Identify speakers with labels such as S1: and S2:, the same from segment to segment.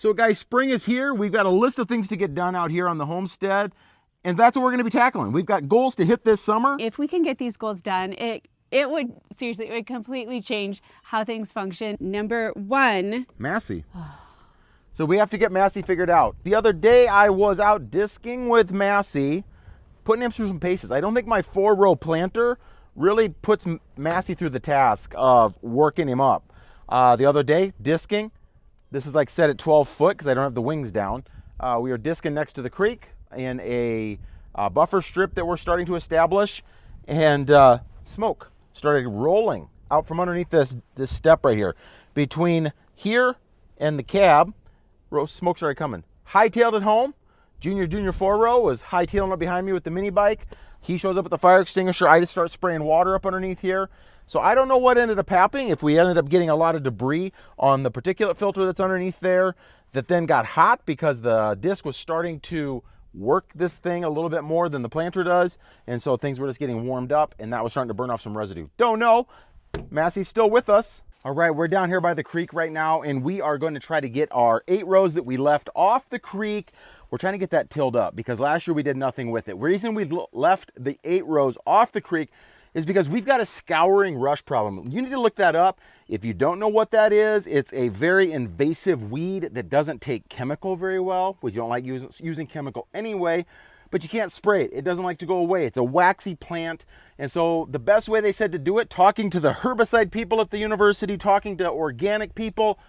S1: So guys, spring is here. We've got a list of things to get done out here on the homestead, and that's what we're gonna be tackling. We've got goals to hit this summer.
S2: If we can get these goals done, it would, seriously, it would completely change how things function. Number one.
S1: Massey. So we have to get Massey figured out. The other day I was out disking with Massey, putting him through some paces. I don't think my 4-row planter really puts Massey through the task of working him up. The other day, disking. This is like set at 12 foot because I don't have the wings down. We were disking next to the creek in a buffer strip that we're starting to establish, and smoke started rolling out from underneath this step right here. Between here and the cab, smoke started coming. Hightailed it home. Junior 4-row was hightailing up behind me with the mini bike. He shows up with the fire extinguisher. I just start spraying water up underneath here. So I don't know what ended up happening, if we ended up getting a lot of debris on the particulate filter that's underneath there that then got hot because the disc was starting to work this thing a little bit more than the planter does. And so things were just getting warmed up, and that was starting to burn off some residue. Don't know. Massey's still with us. All right, we're down here by the creek right now, and we are going to try to get our 8 rows that we left off the creek. We're trying to get that tilled up because last year we did nothing with it. The reason we left the 8 rows off the creek is because we've got a scouring rush problem. You need to look that up. If you don't know what that is, it's a very invasive weed that doesn't take chemical very well. We don't like using chemical anyway, but you can't spray it. It doesn't like to go away. It's a waxy plant. And so the best way they said to do it, talking to the herbicide people at the university, talking to organic people,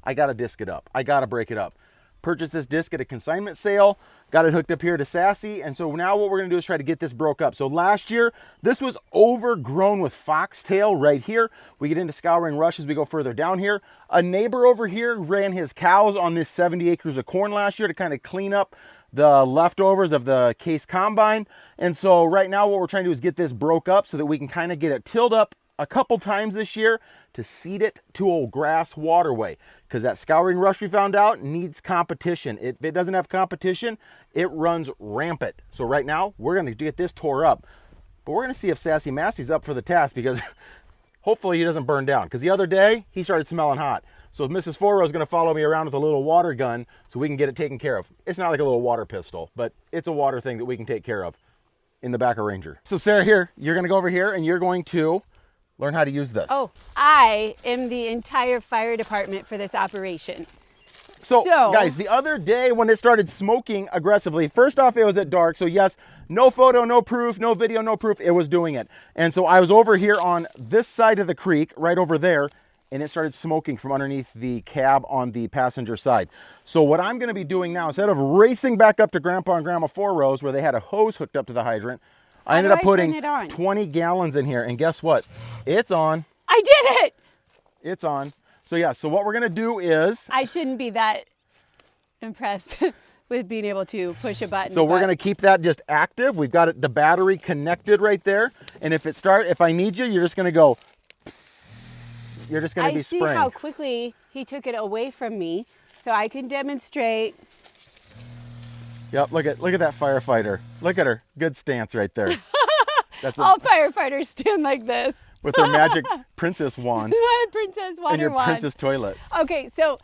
S1: I gotta disc it up. I gotta break it up. Purchased this disc at a consignment sale, got it hooked up here to Sassy, and so now what we're gonna do is try to get this broke up. So last year, this was overgrown with foxtail right here. We get into scouring rush as we go further down here. A neighbor over here ran his cows on this 70 acres of corn last year to kind of clean up the leftovers of the Case Combine. And so right now what we're trying to do is get this broke up so that we can kind of get it tilled up a couple times this year to seed it to a grass waterway, because that scouring rush we found out needs competition. If it doesn't have competition, it runs rampant. So right now we're going to get this tore up, but we're going to see if Sassy Massey's up for the task, because hopefully he doesn't burn down, because the other day he started smelling hot. So Mrs. 4-row is going to follow me around with a little water gun so we can get it taken care of. It's not like a little water pistol, but it's a water thing that we can take care of in the back of Ranger. So Sarah, here, you're going to go over here and you're going to learn how to use this.
S2: Oh, I am the entire fire department for this operation.
S1: So guys, the other day when it started smoking aggressively, first off, it was at dark. So yes, no photo, no proof, no video, no proof, it was doing it. And so I was over here on this side of the creek, right over there, and it started smoking from underneath the cab on the passenger side. So what I'm gonna be doing now, instead of racing back up to Grandpa and Grandma 4-rows where they had a hose hooked up to the hydrant, I ended up putting 20 gallons in here, and guess what? It's on.
S2: I did it!
S1: It's on. So yeah, so what we're gonna do is...
S2: I shouldn't be that impressed with being able to push a button.
S1: So we're gonna keep that just active. We've got the battery connected right there. And if I need you, you're just gonna go, psst. You're just gonna be spraying.
S2: I see how quickly he took it away from me, so I can demonstrate.
S1: Yep, look at that firefighter. Look at her, good stance right there.
S2: All firefighters stand like this.
S1: With their magic princess wand.
S2: Princess water
S1: and your
S2: wand.
S1: princess toilet.
S2: Okay, so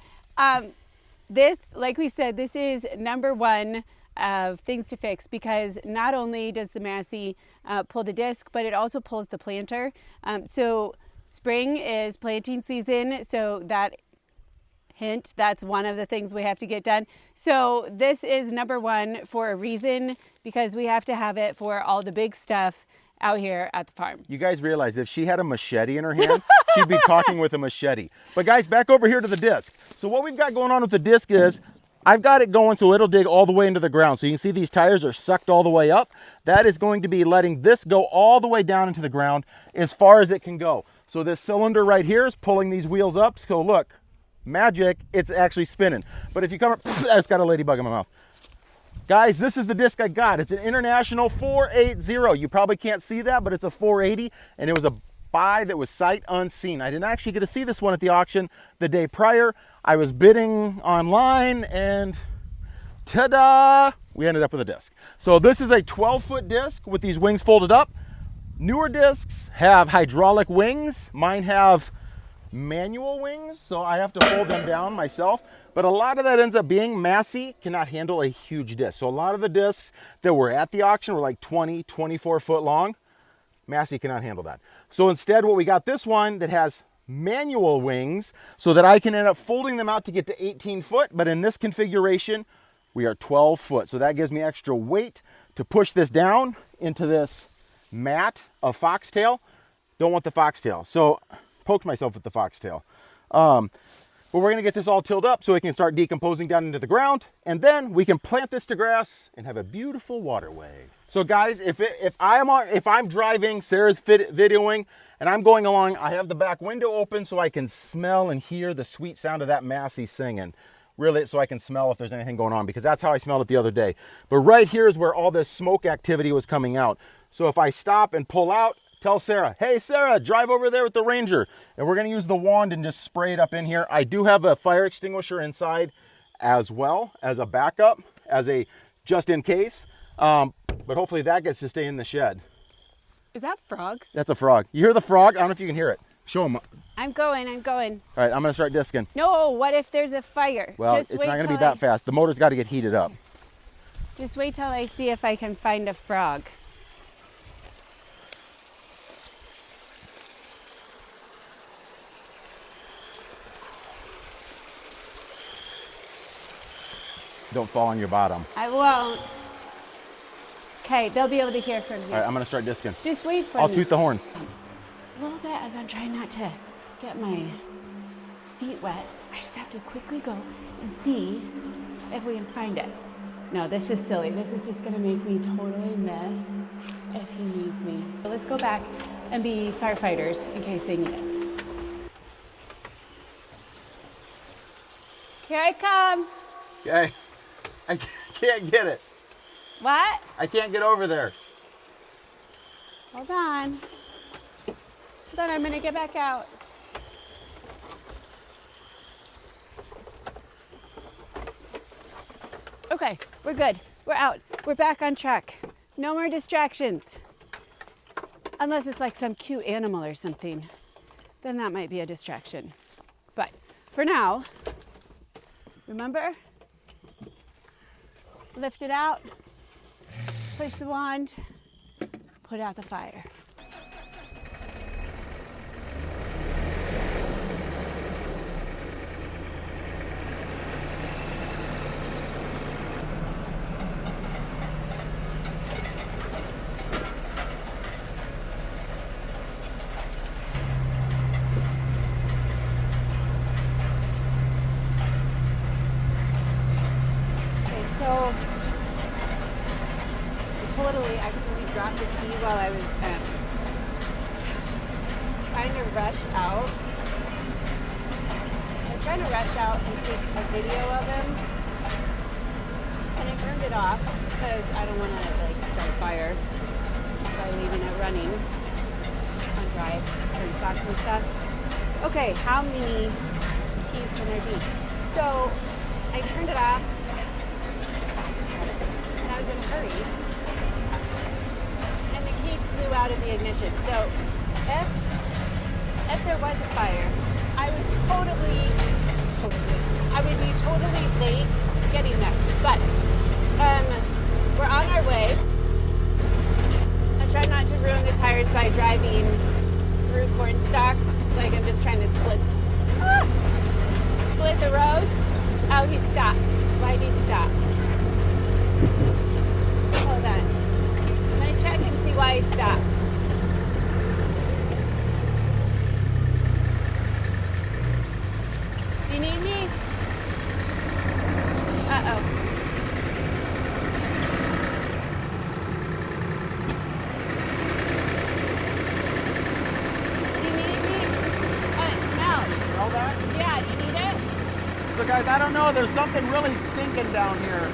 S2: this, like we said, this is number one of things to fix, because not only does the Massey pull the disc, but it also pulls the planter. So spring is planting season, so that's one of the things we have to get done. So this is number one for a reason, because we have to have it for all the big stuff out here at the farm.
S1: You guys realize if she had a machete in her hand, she'd be talking with a machete. But guys, back over here to the disc. So what we've got going on with the disc is I've got it going so it'll dig all the way into the ground. So you can see these tires are sucked all the way up. That is going to be letting this go all the way down into the ground as far as it can go. So this cylinder right here is pulling these wheels up. So look, magic, it's actually spinning. But if you come up, it's got a ladybug in my mouth. Guys, this is the disc I got. It's an International 480. You probably can't see that, but it's a 480, and it was a buy that was sight unseen. I didn't actually get to see this one at the auction the day prior. I was bidding online, and ta-da, we ended up with a disc. So this is a 12-foot disc with these wings folded up. Newer discs have hydraulic wings. Mine have manual wings, so I have to fold them down myself. But a lot of that ends up being Massey cannot handle a huge disc. So a lot of the discs that were at the auction were like 20, 24 foot long. Massey cannot handle that. So instead, what we got this one that has manual wings so that I can end up folding them out to get to 18 foot. But in this configuration, we are 12 foot. So that gives me extra weight to push this down into this mat of foxtail. Don't want the foxtail. So poked myself with the foxtail. But we're gonna get this all tilled up so it can start decomposing down into the ground, and then we can plant this to grass and have a beautiful waterway. So guys, if I'm driving, Sarah's videoing, and I'm going along, I have the back window open so I can smell and hear the sweet sound of that Massey singing. Really, so I can smell if there's anything going on, because that's how I smelled it the other day. But right here is where all this smoke activity was coming out. So if I stop and pull out, tell Sarah, hey Sarah, drive over there with the Ranger. And we're gonna use the wand and just spray it up in here. I do have a fire extinguisher inside as well as a backup, as a just in case. But hopefully that gets to stay in the shed.
S2: Is that frogs?
S1: That's a frog. You hear the frog? I don't know if you can hear it. Show them.
S2: I'm going.
S1: All right, I'm gonna start disking.
S2: No, what if there's a fire?
S1: Well, it's not gonna be that fast. The motor's gotta get heated up.
S2: Just wait till I see if I can find a frog.
S1: Don't fall on your bottom.
S2: I won't. Okay, they'll be able to hear from you.
S1: All right, I'm gonna start disking.
S2: Just wait for me.
S1: I'll toot the horn.
S2: A little bit as I'm trying not to get my feet wet. I just have to quickly go and see if we can find it. No, this is silly. This is just gonna make me totally miss if he needs me. So let's go back and be firefighters in case they need us. Here I come.
S1: Okay. I can't get it.
S2: What?
S1: I can't get over there.
S2: Hold on. Hold on, I'm gonna get back out. Okay, we're good. We're out. We're back on track. No more distractions. Unless it's like some cute animal or something. Then that might be a distraction. But for now, remember? Lift it out, push the wand, put out the fire. So I totally accidentally dropped the key while I was trying to rush out. I was trying to rush out and take a video of him, and I turned it off because I don't want to like start a fire by leaving it running on dry and stocks and stuff. Okay, how many keys can there be? So I turned it off. I was in a hurry, and the key flew out of the ignition. So if there was a fire, I would be totally late getting there. But we're on our way. I'm trying not to ruin the tires by driving through corn stalks. Like I'm just trying to split the rows. Oh, he stopped. Why'd he stop? Hold on. I'm gonna check and see why he stopped. Do you need me? Uh-oh. Do you need me? Oh, it smells.
S1: Smell that?
S2: Yeah, do you need it?
S1: So guys, I don't know, there's something really stinking down here.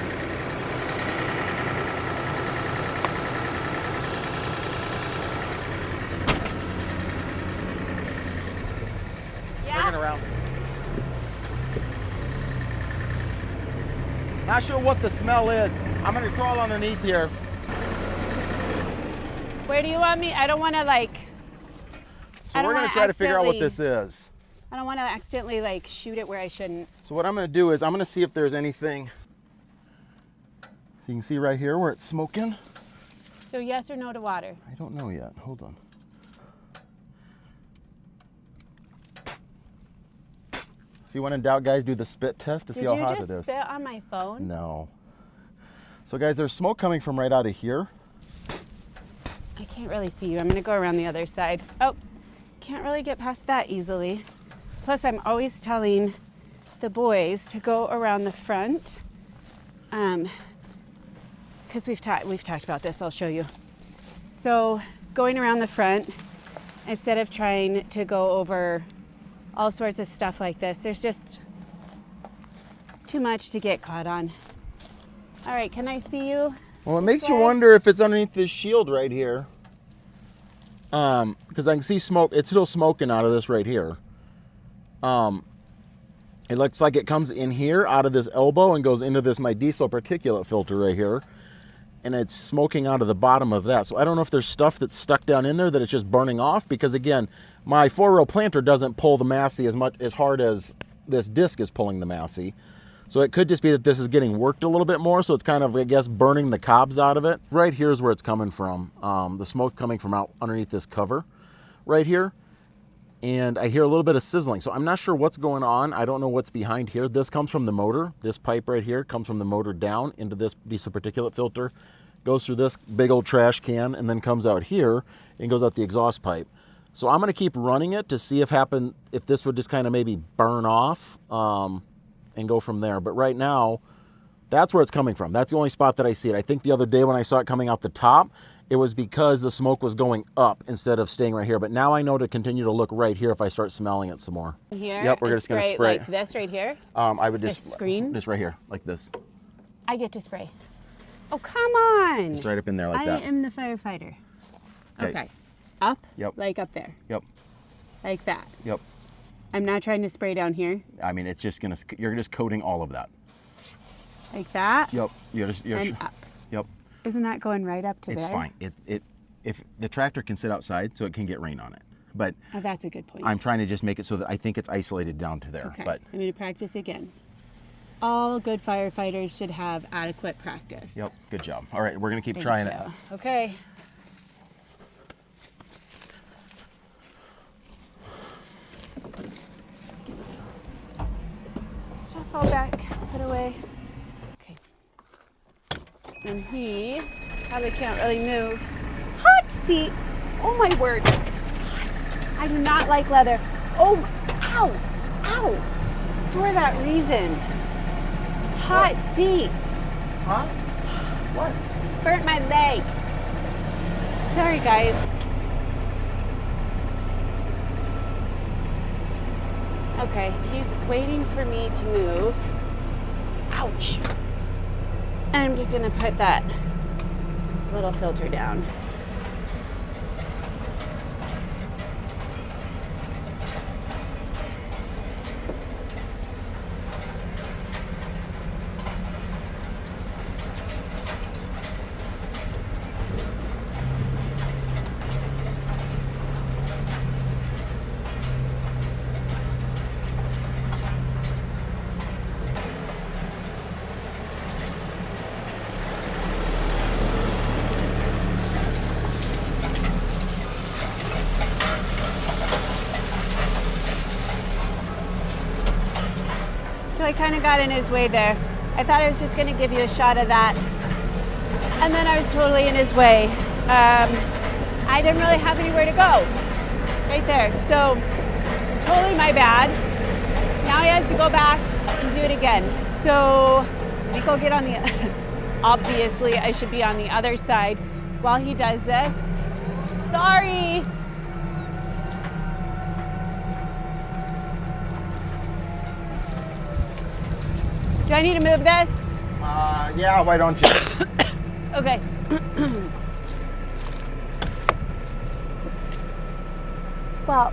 S1: Around. Not sure what the smell is. I'm gonna crawl underneath here.
S2: Where do you want me? I don't want to like.
S1: So we're gonna try to figure out what this is.
S2: I don't want to accidentally like shoot it where I shouldn't.
S1: So what I'm going to do is I'm going to see if there's anything. So you can see right here where it's smoking.
S2: So yes or no to water?
S1: I don't know yet. Hold on. See, when in doubt, guys, do the spit test to see how hot it is.
S2: Did you just spit on my phone?
S1: No. So guys, there's smoke coming from right out of here.
S2: I can't really see you. I'm going to go around the other side. Oh, can't really get past that easily. Plus, I'm always telling the boys to go around the front. Because we've talked about this. I'll show you. So going around the front, instead of trying to go over all sorts of stuff like this, there's just too much to get caught on. All right, can I see you?
S1: Well, it makes you wonder if it's underneath this shield right here. Because I can see smoke. It's still smoking out of this right here. It looks like it comes in here out of this elbow and goes into this my diesel particulate filter right here. And it's smoking out of the bottom of that. So I don't know if there's stuff that's stuck down in there that it's just burning off, because again, my 4-row planter doesn't pull the Massey as hard as this disc is pulling the Massey. So it could just be that this is getting worked a little bit more, so it's kind of, I guess, burning the cobs out of it. Right here is where it's coming from. The smoke coming from out underneath this cover right here. And I hear a little bit of sizzling. So I'm not sure what's going on. I don't know what's behind here. This comes from the motor. This pipe right here comes from the motor down into this diesel particulate filter, goes through this big old trash can, and then comes out here and goes out the exhaust pipe. So I'm going to keep running it to see if this would just kind of maybe burn off and go from there. But right now, that's where it's coming from. That's the only spot that I see it. I think the other day when I saw it coming out the top, it was because the smoke was going up instead of staying right here. But now I know to continue to look right here if I start smelling it some more.
S2: Here?
S1: Yep, we're just going to spray.
S2: Like this right here?
S1: I would just...
S2: This screen?
S1: Just right here, like this.
S2: I get to spray. Oh, come on.
S1: Just right up in there like that.
S2: I am the firefighter.
S1: Okay.
S2: Okay. Up?
S1: Yep.
S2: Like up there?
S1: Yep.
S2: Like that?
S1: Yep.
S2: I'm not trying to spray down here?
S1: I mean, it's just going to... You're just coating all of that.
S2: Like that?
S1: Yep.
S2: And up.
S1: Yep.
S2: Isn't that going right up to there?
S1: It's fine. If the tractor can sit outside, so it can get rain on it. But
S2: oh, that's a good point.
S1: I'm trying to just make it so that I think it's isolated down to there.
S2: Okay.
S1: But
S2: I'm going to practice again. All good firefighters should have adequate practice.
S1: Yep. Good job. All right, we're going to keep trying it.
S2: Okay. Stuff all back. Put away. Okay. And he probably can't really move. Hot seat. Oh my word. Hot. I do not like leather. Oh, ow, ow. For that reason. Hot seat.
S1: Huh? What?
S2: Burnt my leg. Sorry, guys. Okay, he's waiting for me to move. Ouch. And I'm just gonna put that little filter down. So I kind of got in his way there. I thought I was just going to give you a shot of that. And then I was totally in his way. I didn't really have anywhere to go. Right there. So totally my bad. Now he has to go back and do it again. So I think I'll get on the, obviously I should be on the other side while he does this. Sorry. Do I need to move this?
S1: Yeah, why don't you?
S2: Okay. Well,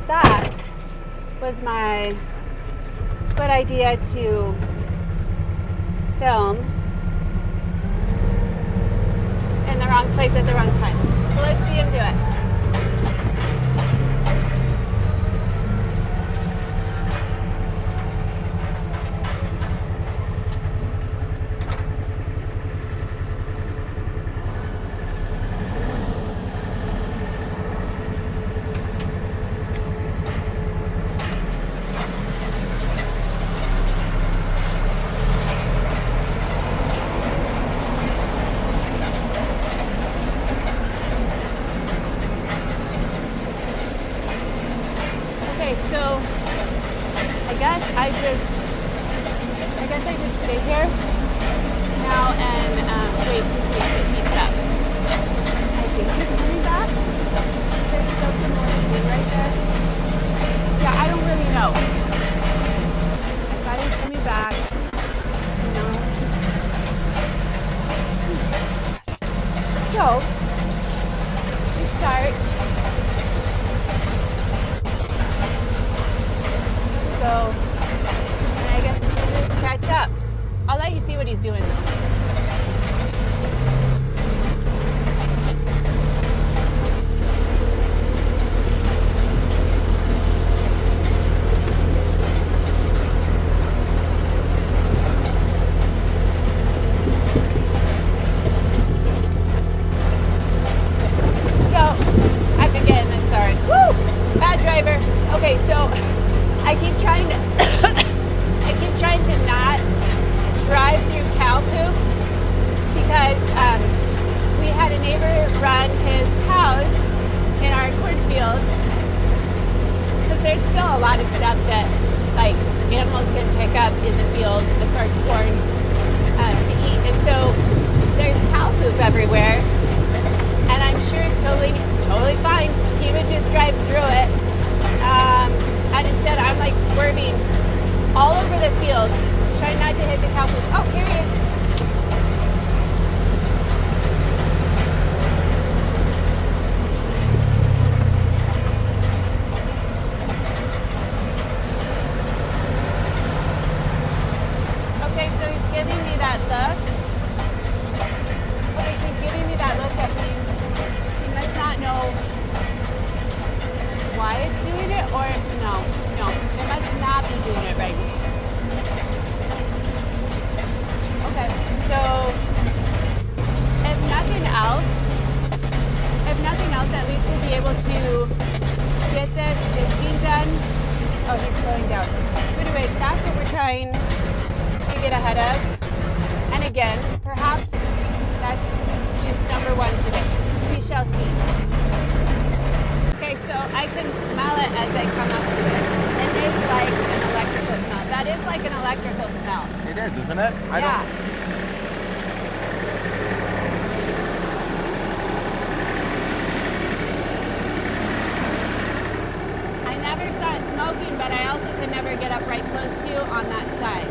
S2: that was my good idea to film in the wrong place at the wrong time. So let's see him do it. probably just stay here now and wait to see if it heats up. I think he's coming back. There's still some more to do right there. Yeah, I don't really know. I thought he was coming back. No. So, we start. So, and I guess we'll just catch up. I'll let you see what he's doing though. Okay, so I keep trying to not drive through cow poop because we had a neighbor run his cows in our cornfield because there's still a lot of stuff that like animals can pick up in the field as far as corn to eat, and so there's cow poop everywhere, and I'm sure it's totally fine. He would just drive through it. And instead I'm like swerving all over the field, trying not to hit the cow poop. Oh, here he is. Okay, so he's giving me that look. Okay, so he's giving me that look that means he must not know why it's doing it, or no, it must not be doing it right. Okay, so if nothing else, at least we'll be able to get this disking done. Oh, he's slowing down. So anyway, that's what we're trying to get ahead of. And again, perhaps that's just number one today. We shall see. Okay, so I can smell it as I come up to it. It is like an electrical smell. That is like an electrical smell.
S1: It is, isn't it?
S2: Yeah. I never saw it smoking, but I also could never get up right close to you on that side.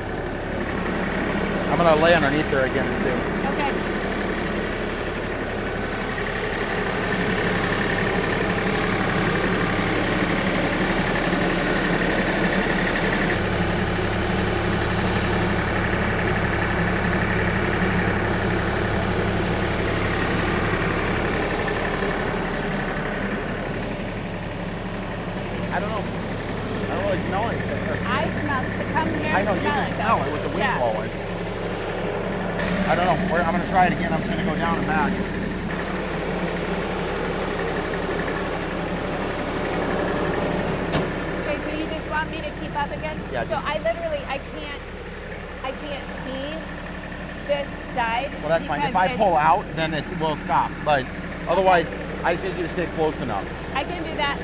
S1: I'm gonna lay underneath there again and see.
S2: Okay.
S1: I don't really smell it.
S2: I smell it. So come here.
S1: I know, you can smell it with the wind blowing. I don't know. I'm going to try it again. I'm just going to go down and back.
S2: Okay, so you just want me to keep up again?
S1: Yeah.
S2: So I can't see this side.
S1: Well, that's fine. If I pull out, then it will stop. But otherwise, I just need you to stay close enough.
S2: I can do that.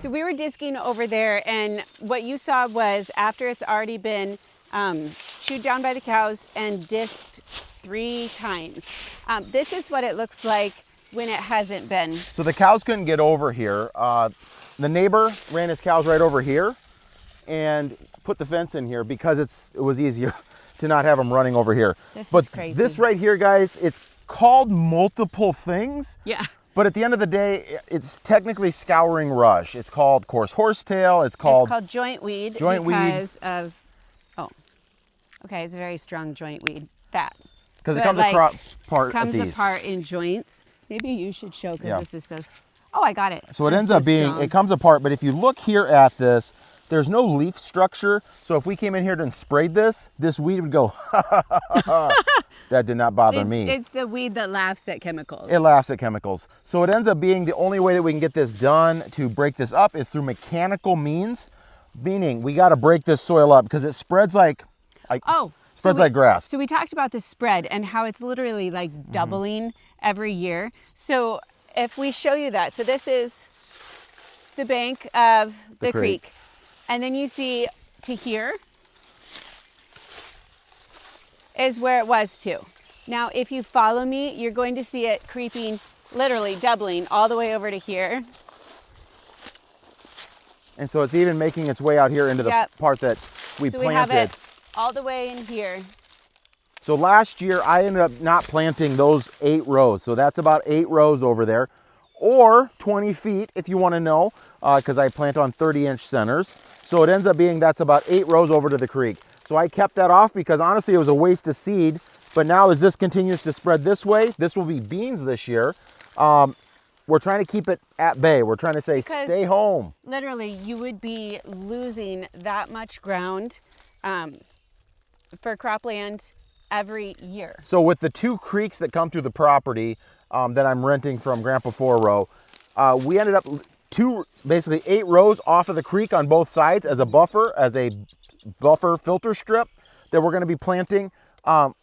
S2: So we were disking over there, and what you saw was after it's already been chewed down by the cows and disked 3 times. This is what it looks like when it hasn't been.
S1: So the cows couldn't get over here. The neighbor ran his cows right over here and put the fence in here because it was easier. to not have them running over here.
S2: This
S1: but
S2: is crazy.
S1: This right here, guys, it's called multiple things.
S2: Yeah.
S1: But at the end of the day, it's technically scouring rush. It's called coarse horsetail. It's called
S2: joint weed
S1: weed.
S2: because of, oh, okay, it's a very strong joint weed. That.
S1: Because
S2: So
S1: it comes
S2: comes apart in joints. Maybe you should show because this is so, oh, I got it.
S1: So it ends up being, it comes apart, but if you look here at this, there's no leaf structure. So if we came in here and sprayed this weed would go, that did not bother me.
S2: It's the weed that laughs at chemicals.
S1: It laughs at chemicals. So it ends up being the only way that we can get this done to break this up is through mechanical means, meaning we got to break this soil up because it spreads like grass.
S2: So we talked about the spread and how it's literally like doubling every year. So if we show you that, so this is the bank of the creek. And then you see to here is where it was too. Now, if you follow me, you're going to see it creeping, literally doubling all the way over to here.
S1: And so it's even making its way out here into the part that we planted.
S2: So we have it all the way in here.
S1: So last year I ended up not planting those 8 rows. So that's about 8 rows over there, or 20 feet if you want to know, because I plant on 30-inch centers. So it ends up being that's about 8 rows over to the creek. So I kept that off because honestly it was a waste of seed. But now as this continues to spread this way, this will be beans this year. We're trying to keep it at bay. We're trying to say, stay home.
S2: Literally, you would be losing that much ground for cropland every year.
S1: So with the 2 creeks that come through the property that I'm renting from Grandpa 4-row, we ended up basically 8 rows off of the creek on both sides as a buffer filter strip that we're going to be planting.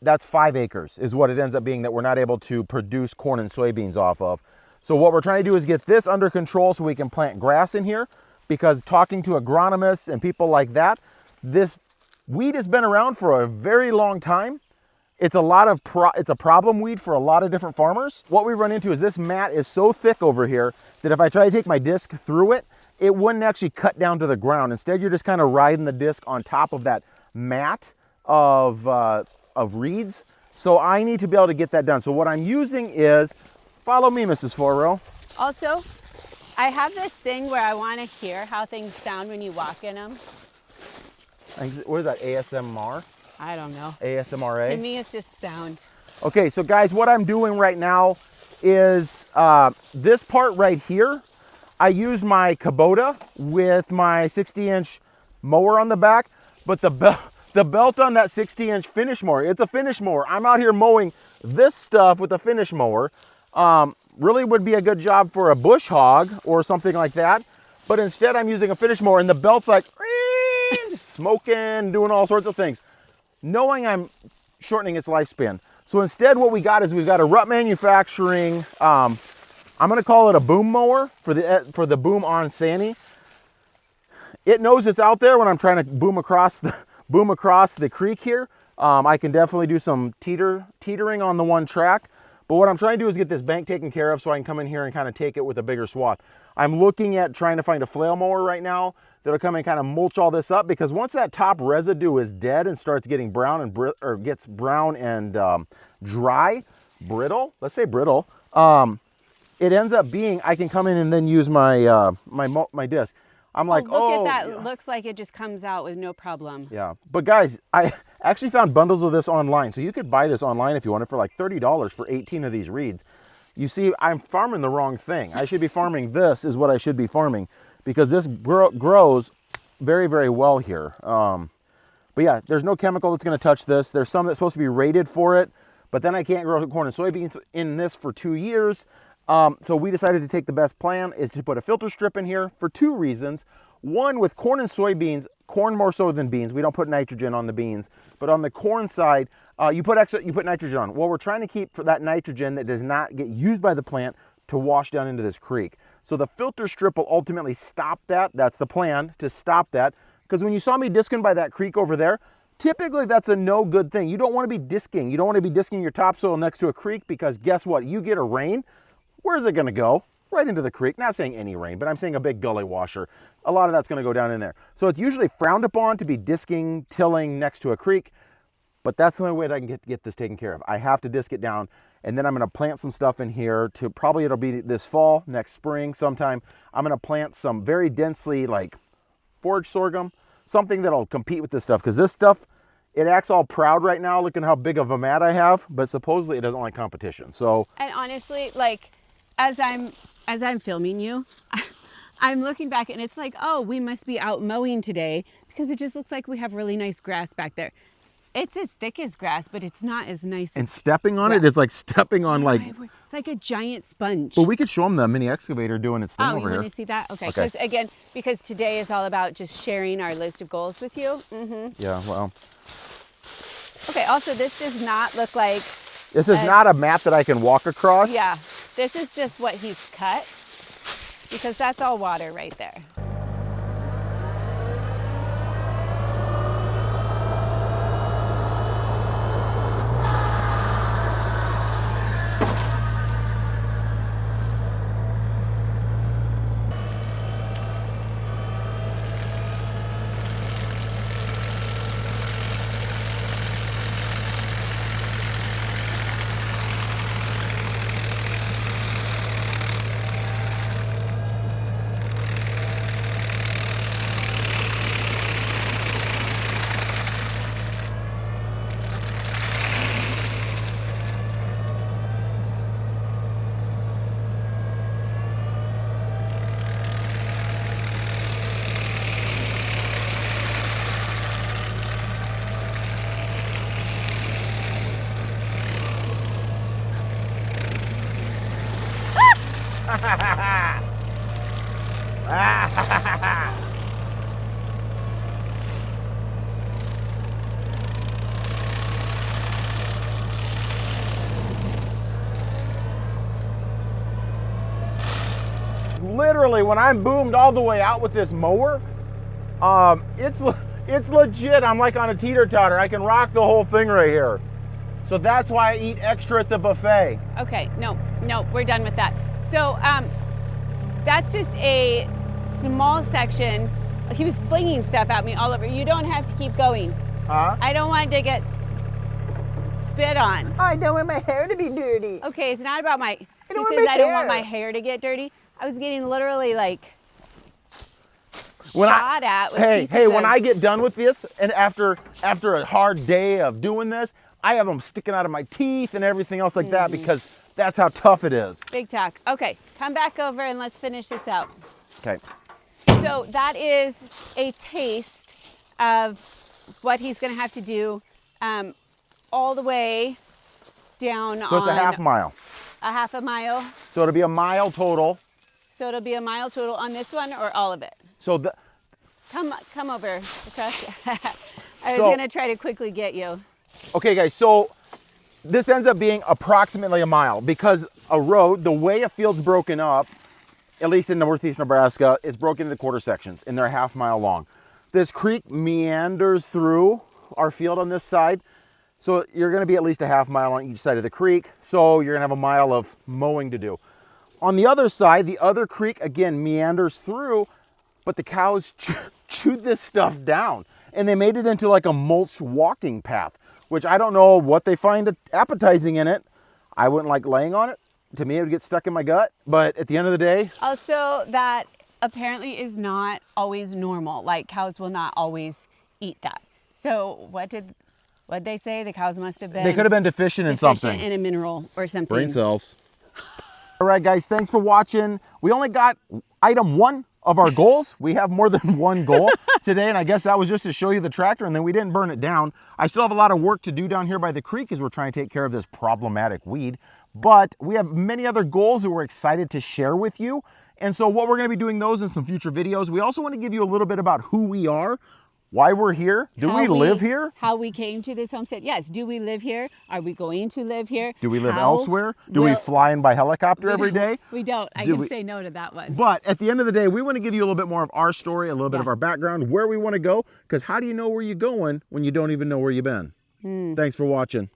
S1: That's 5 acres is what it ends up being that we're not able to produce corn and soybeans off of. So what we're trying to do is get this under control so we can plant grass in here, because talking to agronomists and people like that, this weed has been around for a very long time. It's a problem weed for a lot of different farmers. What we run into is this mat is so thick over here that if I try to take my disc through it, it wouldn't actually cut down to the ground. Instead, you're just kind of riding the disc on top of that mat of reeds. So I need to be able to get that done. So what I'm using is, follow me, Mrs. 4-row.
S2: Also, I have this thing where I want to hear how things sound when you walk in them.
S1: What is that, ASMR?
S2: I don't know.
S1: ASMRA?
S2: To me, it's just sound.
S1: Okay, so guys, what I'm doing right now is this part right here. I use my Kubota with my 60-inch mower on the back, but the belt on that 60-inch finish mower, it's a finish mower. I'm out here mowing this stuff with a finish mower. Really would be a good job for a bush hog or something like that, but instead I'm using a finish mower and the belt's like smoking, doing all sorts of things, knowing I'm shortening its lifespan. So instead what we got is we've got a Rut Manufacturing, I'm gonna call it a boom mower for the boom on Sani. It knows it's out there when I'm trying to boom across the creek here. I can definitely do some teetering on the one track. But what I'm trying to do is get this bank taken care of so I can come in here and kind of take it with a bigger swath. I'm looking at trying to find a flail mower right now that'll come and kind of mulch all this up, because once that top residue is dead and starts getting brown and gets brown and dry, brittle, let's say brittle, it ends up being, I can come in and then use my my disc. I'm like,
S2: look at that. It looks like it just comes out with no problem.
S1: Yeah, but guys, I actually found bundles of this online. So you could buy this online if you want it for like $30 for 18 of these reeds. You see, I'm farming the wrong thing. I should be farming this is what I should be farming, because this grows very, very well here. But yeah, there's no chemical that's gonna touch this. There's some that's supposed to be rated for it, but then I can't grow corn and soybeans in this for 2 years. So we decided to take the best plan is to put a filter strip in here for 2 reasons. One, with corn and soybeans, corn more so than beans, we don't put nitrogen on the beans, but on the corn side, you put nitrogen on. Well, we're trying to keep for that nitrogen that does not get used by the plant to wash down into this creek. So the filter strip will ultimately stop that. That's the plan, to stop that. Because when you saw me disking by that creek over there, typically that's a no good thing. You don't want to be disking. You don't want to be disking your topsoil next to a creek, because guess what? You get a rain. Where's it going to go? Right into the creek. Not saying any rain, but I'm saying a big gully washer. A lot of that's going to go down in there. So it's usually frowned upon to be disking, tilling next to a creek. But that's the only way that I can get this taken care of. I have to disc it down, and then I'm gonna plant some stuff in here to probably, it'll be this fall, next spring sometime. I'm gonna plant some very densely like forage sorghum, something that'll compete with this stuff, because this stuff, it acts all proud right now, looking how big of a mat I have, but supposedly it doesn't like competition. So,
S2: and honestly, like as I'm filming you, I'm looking back and it's like, oh, we must be out mowing today, because it just looks like we have really nice grass back there. It's as thick as grass, but it's not as nice.
S1: And stepping on it is like stepping on like...
S2: It's like a giant sponge.
S1: Well, we could show them the mini excavator doing its thing over here.
S2: Oh, you want to see that? Okay.
S1: Okay.
S2: Because today is all about just sharing our list of goals with you.
S1: Yeah, well...
S2: Okay, also this does not look like...
S1: This is not a mat that I can walk across.
S2: Yeah, this is just what he's cut, because that's all water right there.
S1: Literally, when I'm boomed all the way out with this mower, it's legit. I'm like on a teeter-totter. I can rock the whole thing right here. So that's why I eat extra at the buffet.
S2: Okay, no, we're done with that. So that's just a small section. He was flinging stuff at me all over. You don't have to keep going.
S1: Huh?
S2: I don't want to get spit on.
S3: I don't want my hair to be dirty.
S2: Okay, it's not about my...
S3: I don't
S2: don't want my hair to get dirty. I was getting literally like
S1: when
S2: shot at with
S1: hey, when I get done with this, and after a hard day of doing this, I have them sticking out of my teeth and everything else like that, because that's how tough it is.
S2: Big talk. Okay, come back over and let's finish this out.
S1: Okay.
S2: So that is a taste of what he's going to have to do all the way down.
S1: So it's a half mile.
S2: A half a mile.
S1: So it'll be a mile total.
S2: So it'll be a mile total on this one, or all of it?
S1: So
S2: come over across. I was going to try to quickly get you.
S1: Okay, guys, so this ends up being approximately a mile, because a road, the way a field's broken up, at least in northeast Nebraska, it's broken into quarter sections, and they're a half mile long. This creek meanders through our field on this side, so you're going to be at least a half mile on each side of the creek, so you're going to have a mile of mowing to do. On the other side, the other creek, again, meanders through, but the cows chewed this stuff down, and they made it into like a mulch walking path, which I don't know what they find appetizing in it. I wouldn't like laying on it. To me, it would get stuck in my gut, but at the end of the day...
S2: Also, that apparently is not always normal. Like, cows will not always eat that. So what'd they say? The cows must have been...
S1: They could have been deficient in something.
S2: In a mineral or something.
S1: Brain cells. All right, guys, thanks for watching. We only got item 1 of our goals. We have more than one goal today, and I guess that was just to show you the tractor, and then we didn't burn it down. I still have a lot of work to do down here by the creek as we're trying to take care of this problematic weed, but we have many other goals that we're excited to share with you. And so what we're going to be doing those in some future videos. We also want to give you a little bit about who we are, why we're here. Do we live here?
S2: How we came to this homestead. Yes. Do we live here? Are we going to live here?
S1: Do we live elsewhere? Do we fly in by helicopter every day?
S2: We don't. I can say no to that one.
S1: But at the end of the day, we want to give you a little bit more of our story, a little bit of our background, where we want to go. Because how do you know where you're going when you don't even know where you've been? Thanks for watching.